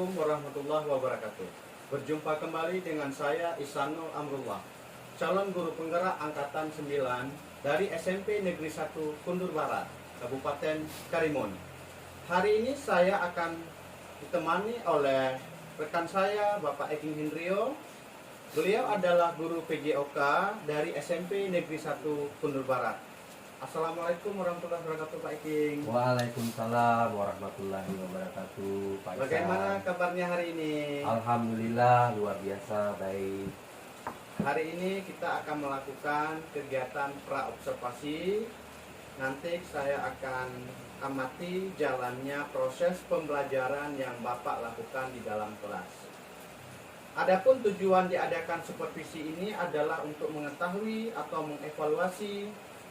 Assalamualaikum warahmatullahi wabarakatuh. Berjumpa kembali dengan saya Ihsanul Amrullah, calon guru penggerak angkatan 9 dari SMP Negeri 1 Kundur Barat, Kabupaten Karimun. Hari ini saya akan ditemani oleh rekan saya, Bapak Eking Hendrio. Beliau adalah guru PJOK dari SMP Negeri 1 Kundur Barat. Assalamualaikum warahmatullahi wabarakatuh, Pak Eking. Waalaikumsalam warahmatullahi wabarakatuh, Pak Ihsan. Bagaimana kabarnya hari ini? Alhamdulillah luar biasa baik. Hari ini kita akan melakukan kegiatan praobservasi. Nanti saya akan amati jalannya proses pembelajaran yang Bapak lakukan di dalam kelas. Adapun tujuan diadakan supervisi ini adalah untuk mengetahui atau mengevaluasi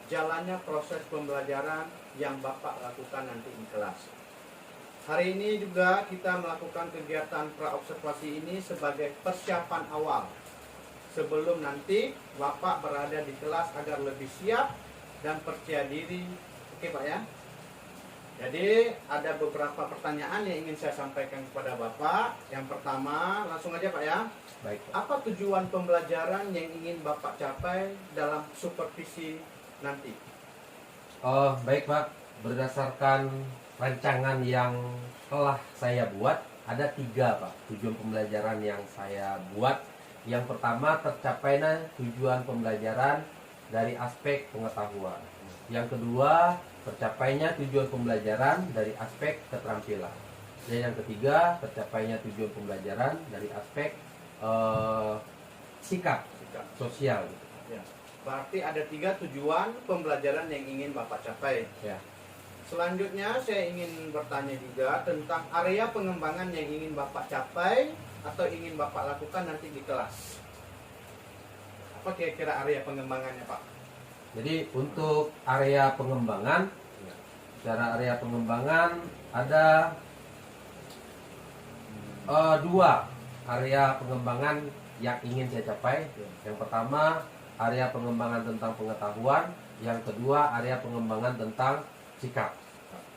jalannya proses pembelajaran yang Bapak lakukan nanti di kelas. Hari ini juga kita melakukan kegiatan praobservasi ini sebagai persiapan awal sebelum nanti Bapak berada di kelas agar lebih siap dan percaya diri. Oke Pak ya. Jadi ada beberapa pertanyaan yang ingin saya sampaikan kepada Bapak. Yang pertama, langsung aja Pak ya. Baik, Pak. Apa tujuan pembelajaran yang ingin Bapak capai dalam supervisi nanti? Oh, baik Pak. Berdasarkan rancangan yang telah saya buat, ada 3 Pak tujuan pembelajaran yang saya buat. Yang pertama, tercapainya tujuan pembelajaran dari aspek pengetahuan. Yang kedua, tercapainya tujuan pembelajaran dari aspek keterampilan. Dan yang ketiga, tercapainya tujuan pembelajaran dari aspek sikap sosial. Ya. Berarti ada 3 tujuan pembelajaran yang ingin Bapak capai. Ya. Selanjutnya saya ingin bertanya juga tentang area pengembangan yang ingin Bapak capai atau ingin Bapak lakukan nanti di kelas. Apa kira-kira area pengembangannya Pak? Jadi untuk area pengembangan, secara area pengembangan ada 2 area pengembangan yang ingin saya capai. Yang pertama, area pengembangan tentang pengetahuan. Yang kedua, area pengembangan tentang sikap.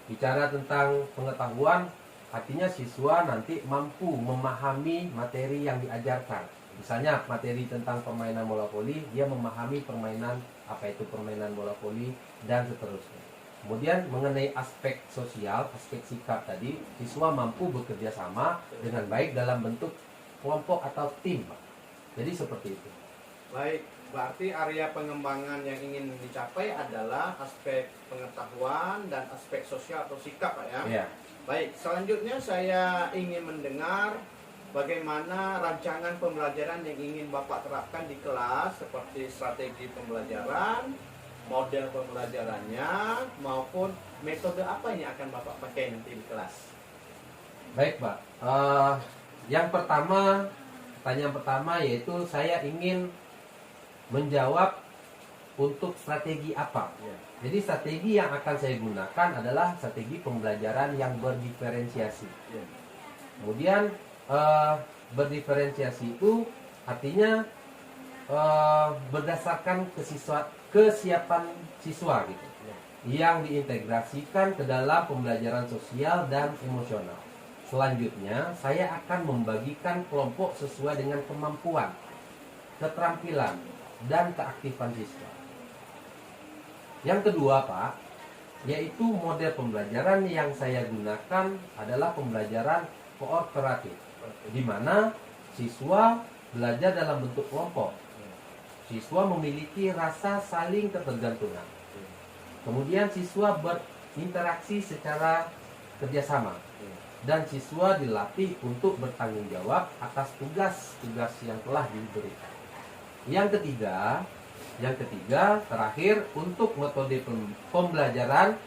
Bicara tentang pengetahuan, artinya siswa nanti mampu memahami materi yang diajarkan. Misalnya materi tentang permainan bola voli, dia memahami permainan, apa itu permainan bola voli, dan seterusnya. Kemudian mengenai aspek sosial, aspek sikap tadi, siswa mampu bekerja sama dengan baik dalam bentuk kelompok atau tim, Pak. Jadi seperti itu. Baik, berarti area pengembangan yang ingin dicapai adalah aspek pengetahuan dan aspek sosial atau sikap Pak ya. Ya. Baik, selanjutnya saya ingin mendengar bagaimana rancangan pembelajaran yang ingin Bapak terapkan di kelas, seperti strategi pembelajaran, model pembelajarannya, maupun metode apa yang akan Bapak pakai nanti di kelas. Baik, Pak. Yang pertama, pertanyaan pertama yaitu saya ingin menjawab untuk strategi apa. Ya. Jadi strategi yang akan saya gunakan adalah strategi pembelajaran yang berdiferensiasi. Ya. Kemudian berdiferensiasi itu artinya berdasarkan kesiapan siswa gitu, yang diintegrasikan ke dalam pembelajaran sosial dan emosional. Selanjutnya saya akan membagikan kelompok sesuai dengan kemampuan, keterampilan, dan keaktifan siswa. Yang kedua Pak, yaitu model pembelajaran yang saya gunakan adalah pembelajaran kooperatif, di mana siswa belajar dalam bentuk kelompok. Siswa memiliki rasa saling ketergantungan. Kemudian siswa berinteraksi secara kerjasama. Dan siswa dilatih untuk bertanggung jawab atas tugas-tugas yang telah diberikan. Yang ketiga, terakhir, untuk metode pembelajaran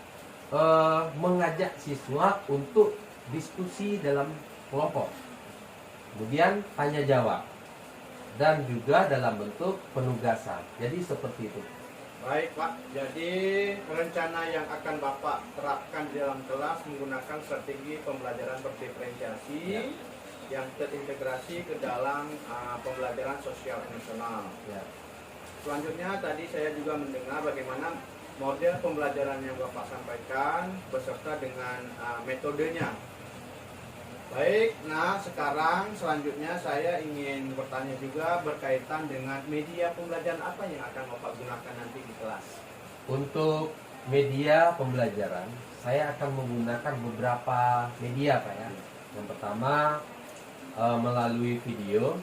mengajak siswa untuk diskusi dalam kelompok. Kemudian tanya jawab. Dan juga dalam bentuk penugasan. Jadi seperti itu. Baik Pak, jadi rencana yang akan Bapak terapkan di dalam kelas menggunakan strategi pembelajaran berdiferensiasi yang terintegrasi ke dalam pembelajaran sosial emosional. Ya. Selanjutnya tadi saya juga mendengar bagaimana model pembelajaran yang Bapak sampaikan beserta dengan metodenya. Baik, nah sekarang selanjutnya saya ingin bertanya juga berkaitan dengan media pembelajaran apa yang akan Bapak gunakan nanti di kelas. Untuk media pembelajaran, saya akan menggunakan beberapa media Pak ya. Yang pertama melalui video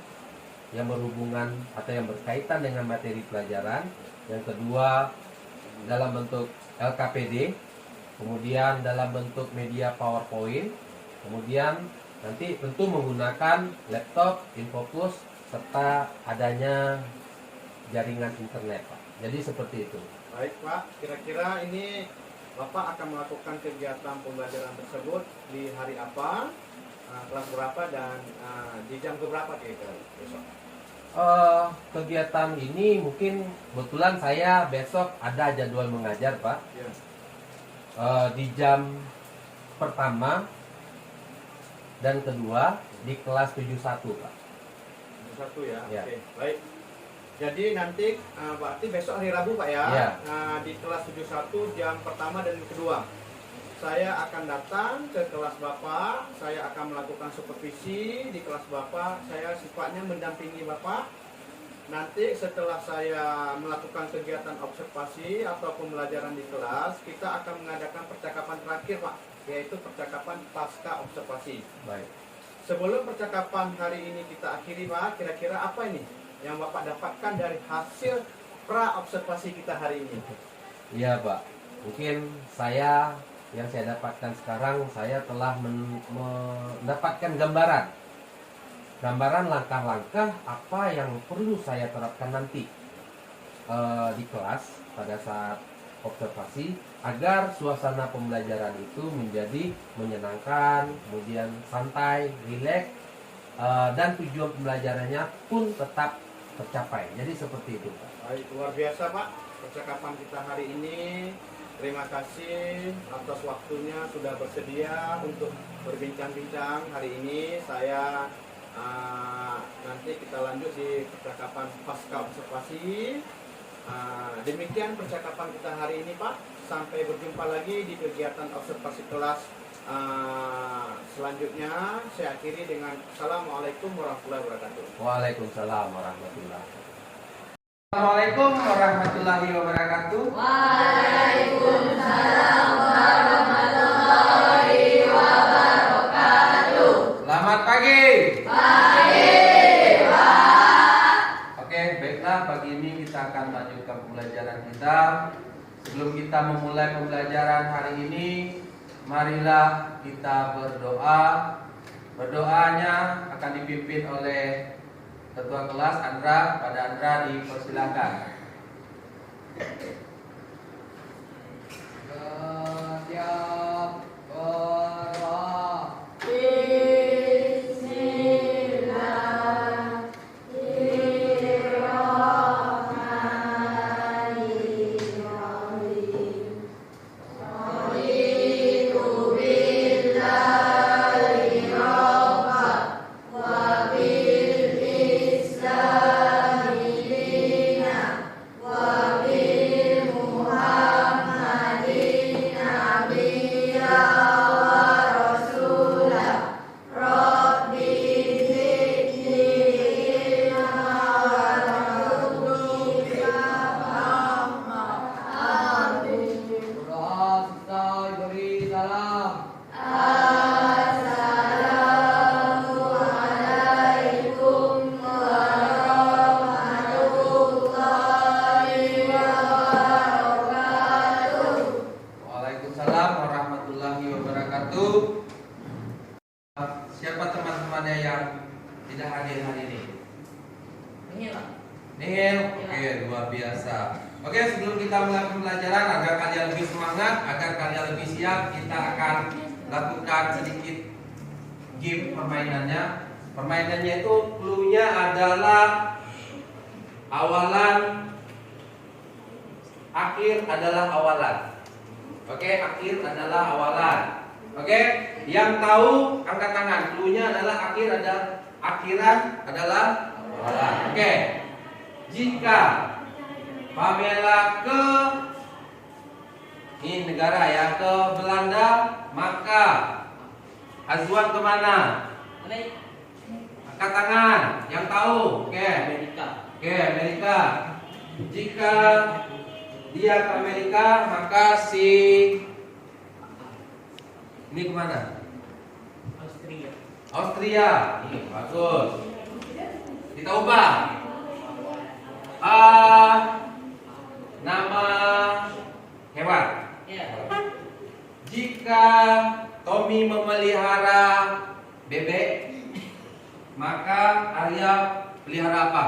yang berhubungan atau yang berkaitan dengan materi pelajaran. Yang kedua dalam bentuk LKPD, kemudian dalam bentuk media PowerPoint, kemudian nanti tentu menggunakan laptop, infocus, serta adanya jaringan internet Pak. Jadi seperti itu. Baik Pak, kira-kira ini Bapak akan melakukan kegiatan pembelajaran tersebut di hari apa, kelas berapa, dan di jam berapa kira-kira besok? Kegiatan ini mungkin kebetulan saya besok ada jadwal mengajar Pak. Ya. Di jam pertama dan kedua di kelas 71 Pak. 71 ya. Ya. Oke, baik. Jadi nanti berarti besok hari Rabu Pak ya. Ya. Di kelas 71 jam pertama dan kedua. Saya akan datang ke kelas Bapak, saya akan melakukan supervisi di kelas Bapak, saya sifatnya mendampingi Bapak. Nanti setelah saya melakukan kegiatan observasi atau pembelajaran di kelas, kita akan mengadakan percakapan terakhir Pak, yaitu percakapan pasca observasi. Baik. Sebelum percakapan hari ini kita akhiri Pak, kira-kira apa ini yang Bapak dapatkan dari hasil pra-observasi kita hari ini? Iya Pak. Mungkin yang saya dapatkan sekarang, saya telah mendapatkan gambaran langkah-langkah apa yang perlu saya terapkan nanti di kelas pada saat observasi, agar suasana pembelajaran itu menjadi menyenangkan, kemudian santai, rileks, dan tujuan pembelajarannya pun tetap tercapai. Jadi seperti itu Pak. Baik, luar biasa Pak percakapan kita hari ini. Terima kasih atas waktunya sudah bersedia untuk berbincang-bincang hari ini. Saya nanti kita lanjut di percakapan pasca observasi. Demikian percakapan kita hari ini Pak. Sampai berjumpa lagi di kegiatan observasi kelas selanjutnya. Saya akhiri dengan Assalamualaikum warahmatullahi wabarakatuh. Waalaikumsalam warahmatullahi wabarakatuh. Assalamualaikum warahmatullahi wabarakatuh. Waalaikumsalam warahmatullahi wabarakatuh. Selamat pagi. Pagi, Pak. Oke, baiklah, pagi ini kita akan lanjutkan pembelajaran kita. Sebelum kita memulai pembelajaran hari ini, marilah kita berdoa. Berdoanya akan dipimpin oleh Ketua kelas Andra. Pada Andra dipersilakan. Siapa teman-temannya yang tidak hadir hari ini? Nihil. Oke, luar biasa. Oke, sebelum kita mulai pembelajaran, agar kalian lebih semangat, agar kalian lebih siap, kita akan lakukan sedikit game permainannya. Permainannya itu clue-nya adalah awalan, akhir adalah awalan. Oke, akhir adalah awalan. Oke, yang tahu angkat tangan. Clue-nya adalah akhiran adalah awalan. Oke. Jika Pamela ini negara ya, ke Belanda, maka Azwan kemana? Angkat tangan. Yang tahu? Oke. Oke, Amerika. Jika dia ke Amerika, maka si ini kemana? Austria. Bagus. Kita ubah. Nama hewan. Jika Tommy memelihara bebek, maka Arya pelihara apa?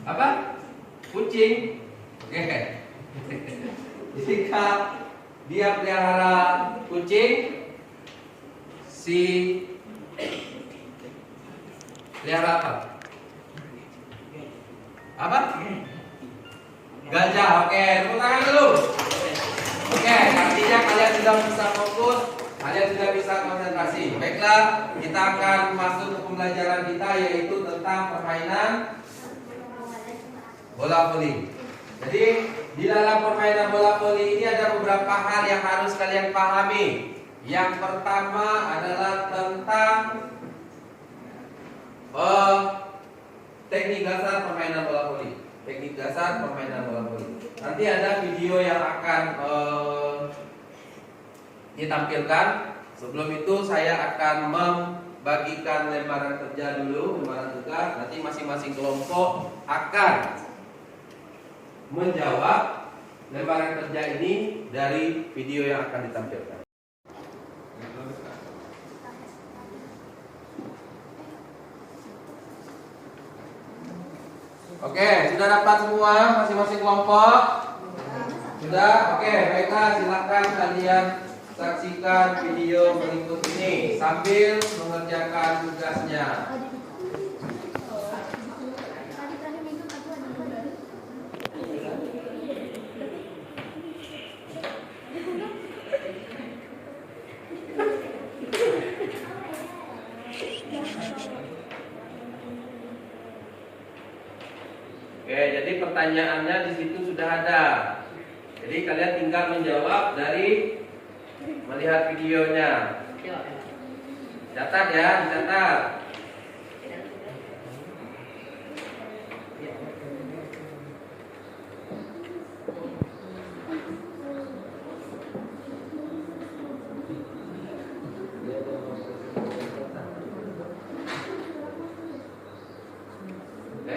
Apa? Kucing. Oke. Jika dia pelihara kucing, si pelihara apa? Apa? Gajah. Oke, tepuk tangan dulu. Oke, artinya kalian sudah bisa fokus, kalian sudah bisa konsentrasi. Baiklah, kita akan masuk ke pembelajaran kita, yaitu tentang permainan bola voli. Jadi di dalam permainan bola voli ini ada beberapa hal yang harus kalian pahami. Yang pertama adalah tentang teknik dasar permainan bola voli. Teknik dasar permainan bola voli. Nanti ada video yang akan ditampilkan. Sebelum itu saya akan membagikan lembaran kerja dulu, lembaran tugas. Nanti masing-masing kelompok akan menjawab lembaran kerja ini dari video yang akan ditampilkan. Oke, sudah dapat semua masing-masing kelompok? Sudah? Oke, baiklah, silakan kalian saksikan video berikut ini sambil mengerjakan tugasnya. Oke, jadi pertanyaannya di situ sudah ada. Jadi kalian tinggal menjawab dari melihat videonya. Catat ya, catat.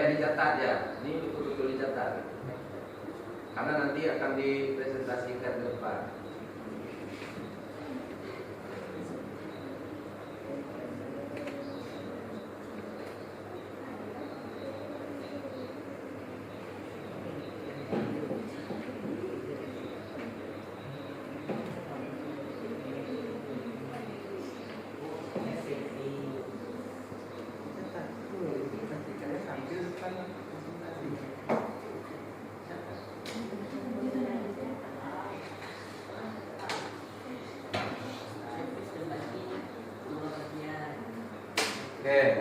Dicatat ya, ini betul-betul dicatat. Karena nanti akan dipresentasikan ke depan. Oke.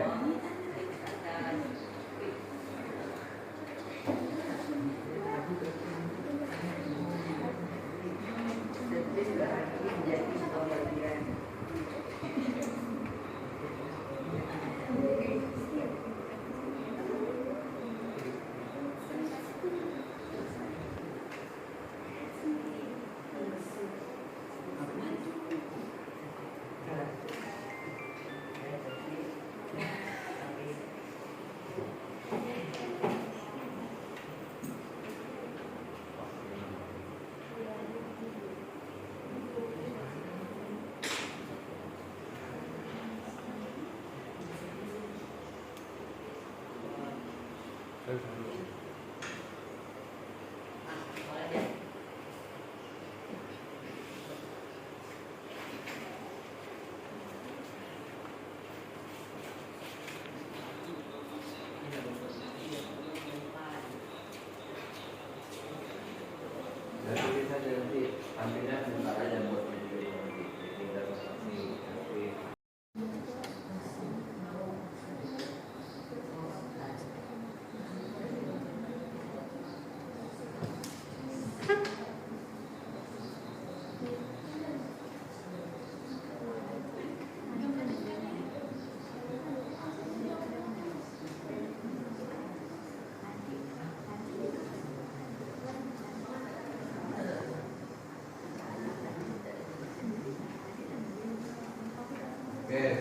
Nanti ambilnya sebentar aja buat video ini.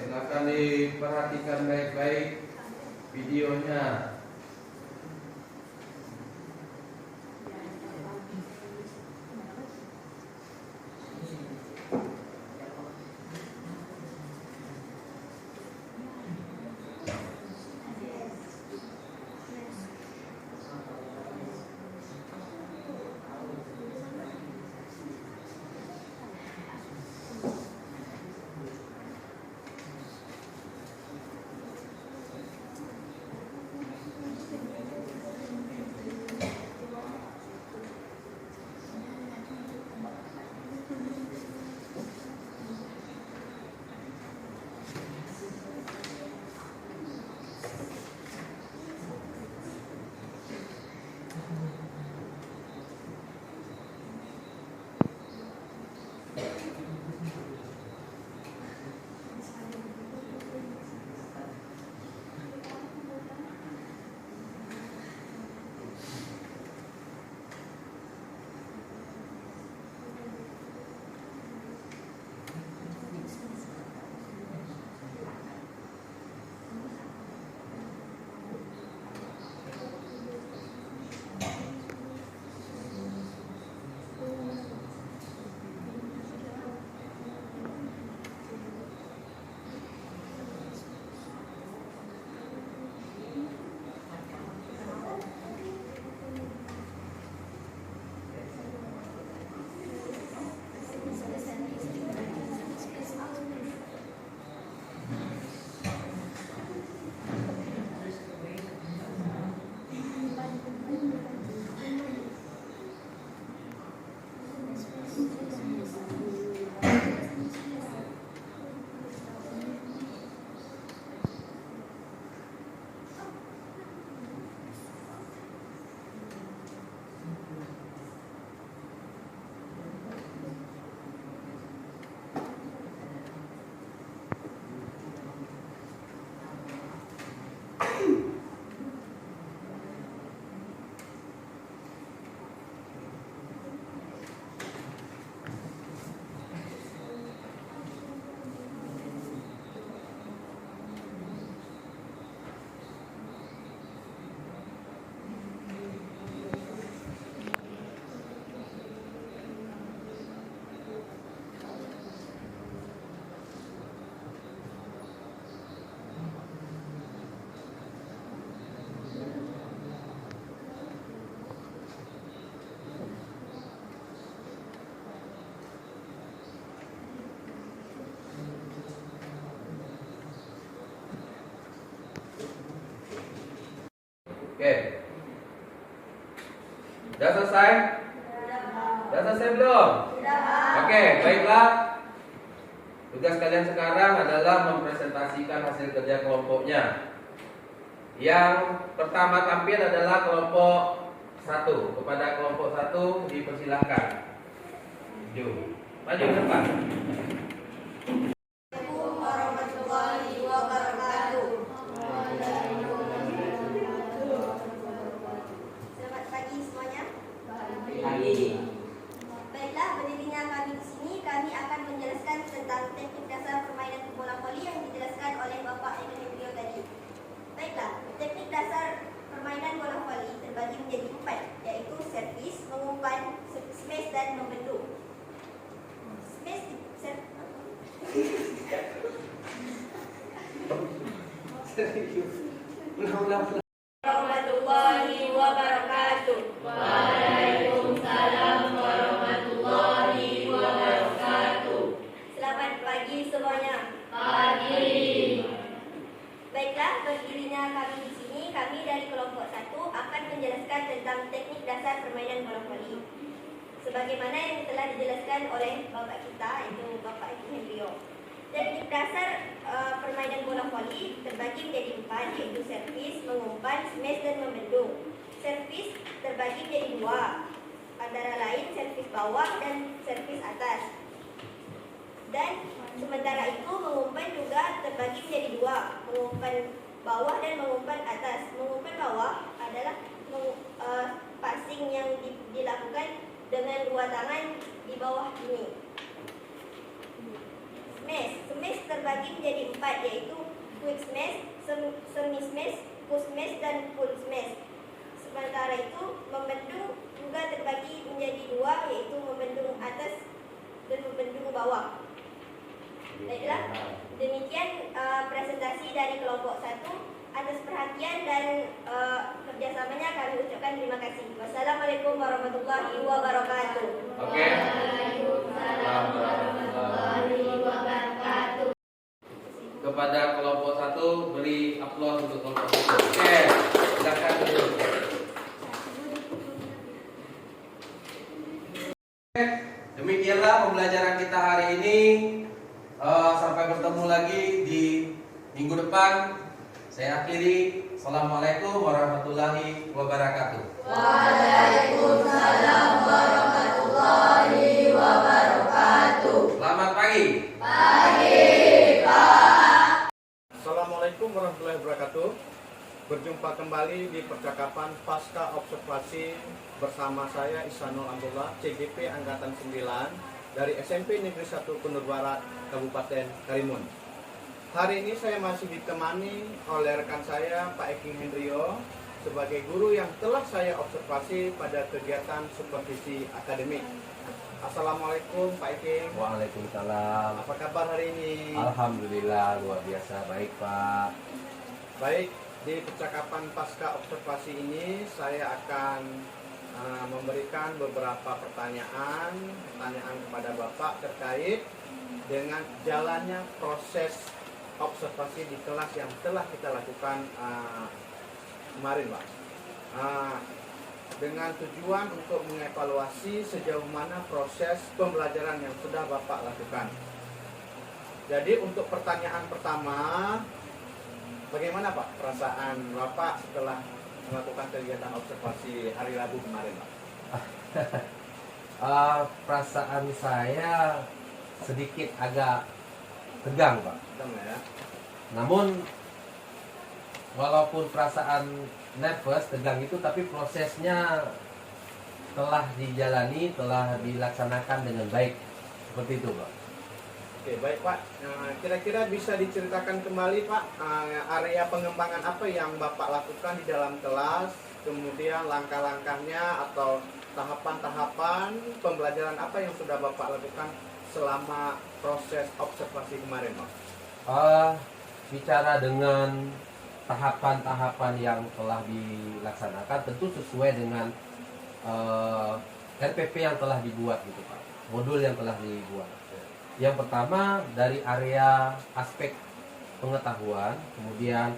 silakan diperhatikan baik-baik videonya. Oke. Sudah selesai? Sudah selesai belum? Oke, baiklah. Tugas kalian sekarang adalah mempresentasikan hasil kerja kelompoknya. Yang pertama tampil adalah kelompok 1. Kepada kelompok 1 dipersilahkan. Maju ke depan. Assalamualaikum warahmatullahi wabarakatuh. Selamat pagi semuanya. Pagi. Baiklah, berdirinya kami di sini, kami akan menjelaskan tentang teknik dasar permainan bola voli yang dijelaskan oleh Bapak Eko tadi. Baiklah, teknik dasar permainan bola voli terbagi menjadi 4, yaitu servis, mengumpan, smash dan membendung. Smash warahmatullahi wabarakatuh. Waalaikumsalam warahmatullahi wabarakatuh. Selamat pagi semuanya. Pagi. Baiklah, berdirinya kami di sini, kami dari kelompok 1 akan menjelaskan tentang teknik dasar permainan bola voli. Sebagaimana yang telah dijelaskan oleh Bapak kita, yaitu Bapak Eko Hendrio. Teknik dasar permainan bola voli terbagi menjadi 4, yaitu servis, mengumpan, smash dan membendung. Servis terbagi menjadi 2, antara lain servis bawah dan servis atas. Dan sementara itu mengumpan juga terbagi menjadi 2, mengumpan bawah dan mengumpan atas. Mengumpan bawah adalah passing yang dilakukan dengan 2 tangan di bawah ini. SMES. SMES terbagi menjadi 4, yaitu Quick SMES, Semi SMES, Post SMES, dan Full SMES. Sementara itu, membendung juga terbagi menjadi 2, yaitu membendung atas dan membendung bawah. Baiklah, demikian presentasi dari kelompok 1. Atas perhatian dan kerjasamanya kami ucapkan terima kasih. Wassalamualaikum warahmatullahi wabarakatuh. Oke. Waalaikumsalam warahmatullahi wabarakatuh. Kepada kelompok 1 beri aplaus untuk kelompok 1. Oke, silakan dulu. Demikianlah pembelajaran kita hari ini. Sampai bertemu lagi di minggu depan. Saya akhiri. Assalamualaikum warahmatullahi wabarakatuh. Waalaikumsalam warahmatullahi wabarakatuh. Selamat pagi. Pagi, Pak. Assalamualaikum warahmatullahi wabarakatuh. Berjumpa kembali di percakapan pasca observasi bersama saya Ihsanul Abdullah, CGP Angkatan 9 dari SMP Negeri 1 Kundur Barat, Kabupaten Karimun. Hari ini saya masih ditemani oleh rekan saya Pak Eking Hendrio sebagai guru yang telah saya observasi pada kegiatan supervisi akademik. Assalamualaikum Pak Eking. Waalaikumsalam. Apa kabar hari ini? Alhamdulillah luar biasa baik Pak. Baik, di percakapan pasca observasi ini saya akan memberikan beberapa pertanyaan kepada Bapak terkait dengan jalannya proses observasi di kelas yang telah kita lakukan kemarin, Pak. Dengan tujuan untuk mengevaluasi sejauh mana proses pembelajaran yang sudah Bapak lakukan. Jadi untuk pertanyaan pertama, bagaimana Pak perasaan Bapak setelah melakukan kegiatan observasi hari Rabu kemarin, Pak? Perasaan saya sedikit agak tegang, Pak. Ya. Namun walaupun perasaan nervous, tegang itu, tapi prosesnya telah dijalani, telah dilaksanakan dengan baik. Seperti itu, Pak. Oke, baik Pak. Kira-kira bisa diceritakan kembali Pak, area pengembangan apa yang Bapak lakukan di dalam kelas, kemudian langkah-langkahnya atau tahapan-tahapan pembelajaran apa yang sudah Bapak lakukan selama proses observasi kemarin, Pak? Bicara dengan tahapan-tahapan yang telah dilaksanakan, tentu sesuai dengan RPP yang telah dibuat, gitu Pak. Modul yang telah dibuat. Yang pertama dari area aspek pengetahuan, kemudian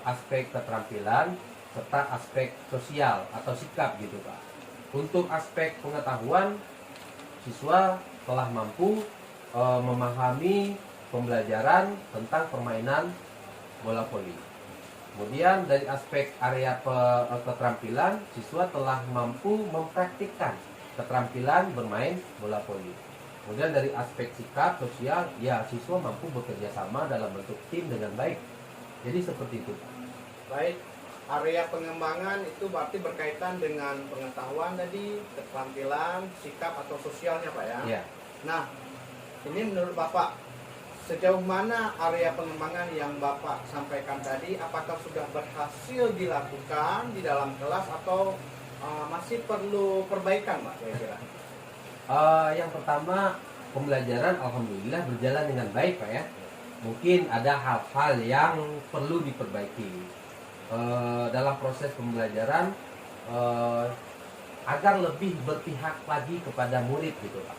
aspek keterampilan, serta aspek sosial atau sikap, gitu Pak. Untuk aspek pengetahuan, siswa telah mampu memahami pembelajaran tentang permainan bola voli. Kemudian dari aspek area keterampilan, siswa telah mampu mempraktikkan keterampilan bermain bola voli. Kemudian dari aspek sikap sosial, ya siswa mampu bekerja sama dalam bentuk tim dengan baik. Jadi seperti itu. Baik, area pengembangan itu berarti berkaitan dengan pengetahuan tadi, keterampilan, sikap atau sosialnya Pak ya? Ya. Nah, ini menurut Bapak, sejauh mana area pengembangan yang Bapak sampaikan tadi, apakah sudah berhasil dilakukan di dalam kelas atau masih perlu perbaikan Pak kira-kira? Yang pertama, pembelajaran alhamdulillah berjalan dengan baik Pak ya. Mungkin ada hal-hal yang perlu diperbaiki dalam proses pembelajaran agar lebih berpihak lagi kepada murid, gitu Pak.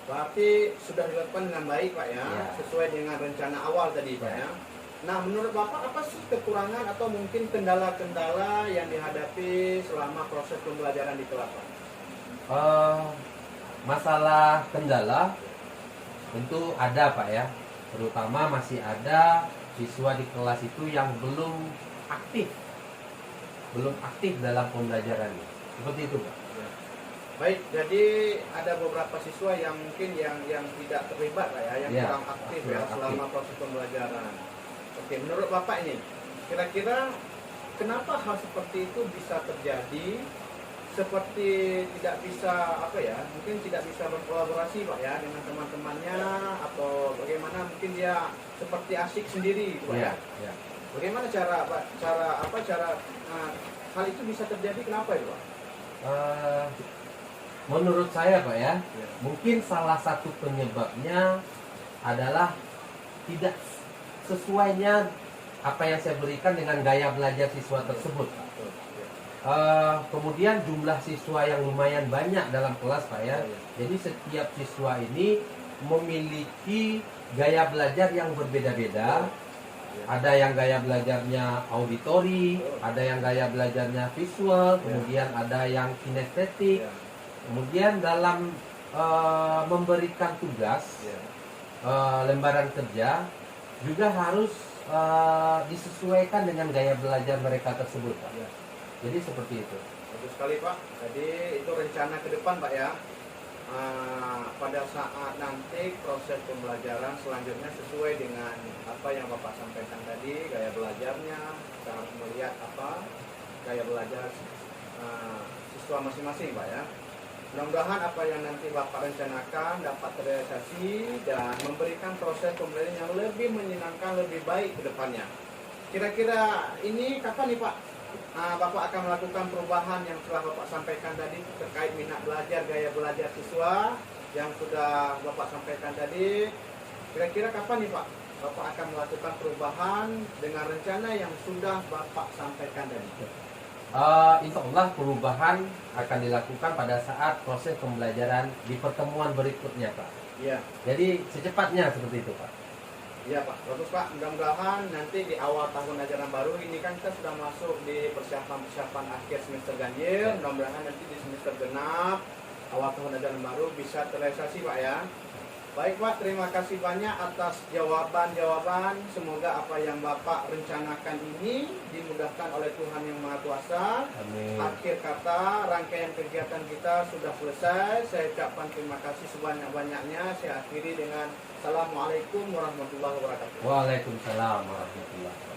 Berarti sudah dilakukan dengan baik Pak ya, Ya. sesuai dengan rencana awal tadi Pak ya. Nah, menurut Bapak apa sih kekurangan atau mungkin kendala-kendala yang dihadapi selama proses pembelajaran di kelas Pak? Masalah kendala tentu ada Pak ya, terutama masih ada siswa di kelas itu yang belum aktif dalam pembelajarannya, seperti itu Pak. Baik, jadi ada beberapa siswa yang mungkin yang tidak terlibat Pak ya, yang Ya, kurang aktif ya kurang selama aktif. proses pembelajaran. Oke, menurut Bapak ini, kira-kira kenapa hal seperti itu bisa terjadi seperti tidak bisa apa ya, mungkin tidak bisa berkolaborasi Pak ya dengan teman-temannya, atau bagaimana, mungkin dia seperti asik sendiri Pak ya. Ya. Bagaimana cara hal itu bisa terjadi, kenapa itu Pak? Menurut saya Pak ya, Ya. mungkin salah satu penyebabnya adalah tidak sesuainya apa yang saya berikan dengan gaya belajar siswa tersebut. Kemudian jumlah siswa yang lumayan banyak dalam kelas Pak ya. Jadi setiap siswa ini memiliki gaya belajar yang berbeda-beda. Ada yang gaya belajarnya auditori, ada yang gaya belajarnya visual, kemudian ada yang kinestetik. Kemudian dalam memberikan tugas, lembaran kerja juga harus disesuaikan dengan gaya belajar mereka tersebut Pak. Jadi seperti itu. Bagus sekali Pak. Jadi itu rencana ke depan Pak ya. Pada saat nanti proses pembelajaran selanjutnya sesuai dengan apa yang Bapak sampaikan tadi, gaya belajarnya, kita harus melihat apa gaya belajar siswa masing-masing Pak ya. Mudah-mudahan apa yang nanti Bapak rencanakan dapat terrealisasi dan memberikan proses pembelajaran yang lebih menyenangkan, lebih baik ke depannya. Kira-kira ini kapan nih Pak Bapak akan melakukan perubahan yang telah Bapak sampaikan tadi terkait minat belajar, gaya belajar siswa yang sudah Bapak sampaikan tadi? Kira-kira kapan nih Pak Bapak akan melakukan perubahan dengan rencana yang sudah Bapak sampaikan tadi? Insya Allah perubahan akan dilakukan pada saat proses pembelajaran di pertemuan berikutnya Pak. Iya. Jadi secepatnya seperti itu Pak. Iya Pak, bagus Pak. Mudah-mudahan nanti di awal tahun ajaran baru ini kan kita sudah masuk di persiapan akhir semester ganjil. Mudah-mudahan nanti di semester genap awal tahun ajaran baru bisa terrealisasi Pak ya. Baik Pak, terima kasih banyak atas jawaban-jawaban. Semoga apa yang Bapak rencanakan ini dimudahkan oleh Tuhan Yang Maha Kuasa. Amin. Akhir kata, rangkaian kegiatan kita sudah selesai. Saya ucapkan terima kasih sebanyak-banyaknya. Saya akhiri dengan Assalamualaikum warahmatullahi wabarakatuh. Waalaikumsalam warahmatullahi wabarakatuh.